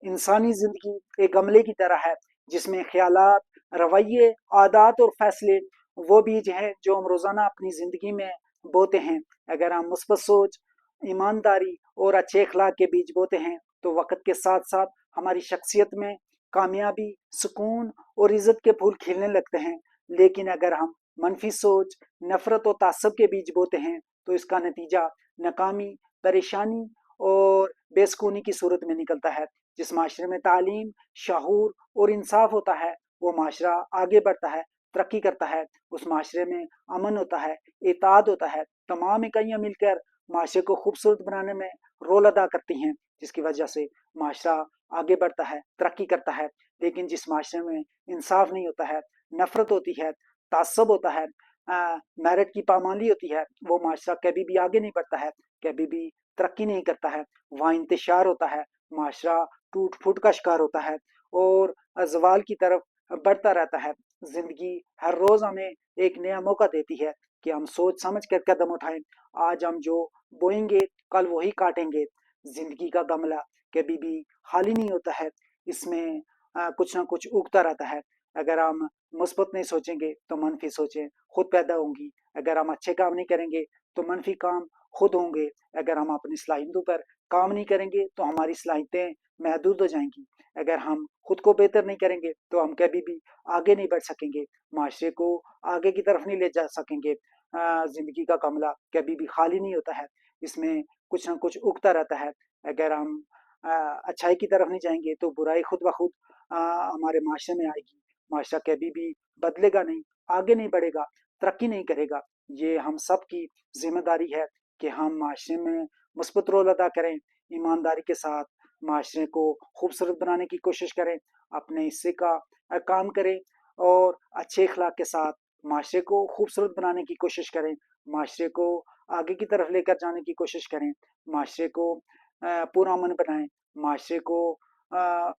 इंसानी जिंदगी एक गमले की तरह है जिसमें ख्यालात, रवैये, आदत और फैसले वो बीज हैं जो हम रोजाना अपनी जिंदगी में बोते हैं। अगर हम मुस्बत सोच, ईमानदारी और अच्छे अखलाक के बीज बोते हैं तो वक्त के साथ साथ हमारी शख्सियत में कामयाबी, सुकून और इज्जत के फूल खिलने लगते हैं। लेकिन अगर हम मनफी सोच, नफरत और तासब के बीज बोते हैं तो इसका नतीजा नाकामी, परेशानी और बेसकूनी की सूरत में निकलता है। जिस माशरे में तालीम, शहूर और इंसाफ होता है वो माशरा आगे बढ़ता है, तरक्की करता है। उस माशरे में अमन होता है, इताद होता है। तमाम इकाइयाँ मिलकर माशरे को खूबसूरत बनाने में रोल अदा करती हैं, जिसकी वजह से माशरा आगे बढ़ता है, तरक्की करता है। लेकिन जिस माशरे में इंसाफ नहीं होता है, नफरत होती है, तासब होता है, मेरिट की पामाली होती है, वो माशरा कभी भी आगे नहीं बढ़ता है, कभी भी तरक्की नहीं करता है। वहाँ इंतशार होता है, माशरा टूट फूट का शिकार होता है और जवाल की तरफ बढ़ता रहता है। जिंदगी हर रोज हमें एक नया मौका देती है कि हम सोच समझ कर कदम उठाएं। आज हम जो बोएंगे कल वही काटेंगे। जिंदगी का गमला कभी भी खाली नहीं होता है, इसमें कुछ ना कुछ उगता रहता है। अगर हम मुस्बत नहीं सोचेंगे तो मनफी सोचें खुद पैदा होंगी। अगर हम अच्छे काम नहीं करेंगे तो मनफी काम खुद होंगे। अगर हम अपनी सलाहियतों पर काम नहीं करेंगे तो हमारी सलाहियतें महदूद हो जाएंगी। अगर हम खुद को बेहतर नहीं करेंगे तो हम कभी भी आगे नहीं बढ़ सकेंगे, माशरे को आगे की तरफ नहीं ले जा सकेंगे। जिंदगी का कमला कभी भी खाली नहीं होता है, इसमें कुछ ना कुछ उगता रहता है। अगर हम अच्छाई की तरफ नहीं जाएंगे तो बुराई खुद ब खुद हमारे माशरे में आएगी। माशरा कभी भी बदलेगा नहीं, आगे नहीं बढ़ेगा, तरक्की नहीं करेगा। ये हम सब की जिम्मेदारी है कि हम माशरे में मुस्बत रोल अदा करें, ईमानदारी के साथ माशरे को खूबसूरत बनाने की कोशिश करें, अपने हिस्से का काम करें और अच्छे अखलाक के साथ माशरे को खूबसूरत बनाने की कोशिश करें, माशरे को आगे की तरफ लेकर जाने की कोशिश करें, माशरे को पुरअमन बनाएं, माशरे को अ,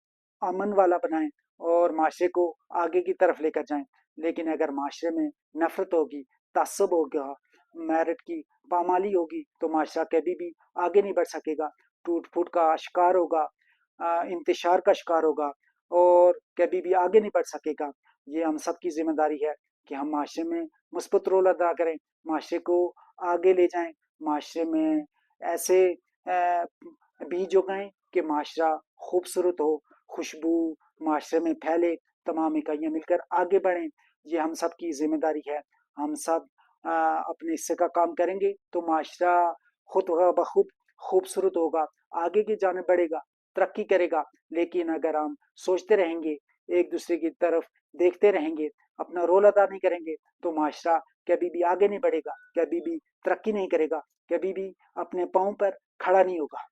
अमन वाला बनाएं और माशरे को आगे की तरफ लेकर जाएं। लेकिन अगर माशरे में नफरत होगी, तासब होगा, मेरिट की पामाली होगी तो माशरा कभी भी आगे नहीं बढ़ सकेगा, टूट फूट का शिकार होगा, इंतशार का शिकार होगा और कभी भी आगे नहीं बढ़ सकेगा। ये हम सब की जिम्मेदारी है कि हम माशरे में मुस्बत रोल अदा करें, माशरे को आगे ले जाएं, माशरे में ऐसे बीज उगाएं कि माशरा खूबसूरत हो, खुशबू माशरे में फैले, तमाम इकाइयाँ मिलकर आगे बढ़ें। ये हम सब की जिम्मेदारी है। हम सब अपने हिस्से का काम करेंगे तो माशरा खुद ब खुद खूबसूरत होगा, आगे की जाने बढ़ेगा, तरक्की करेगा। लेकिन अगर हम सोचते रहेंगे, एक दूसरे की तरफ देखते रहेंगे, अपना रोल अदा नहीं करेंगे तो माशरा कभी भी आगे नहीं बढ़ेगा, कभी भी तरक्की नहीं करेगा, कभी भी अपने पाँव पर खड़ा नहीं होगा।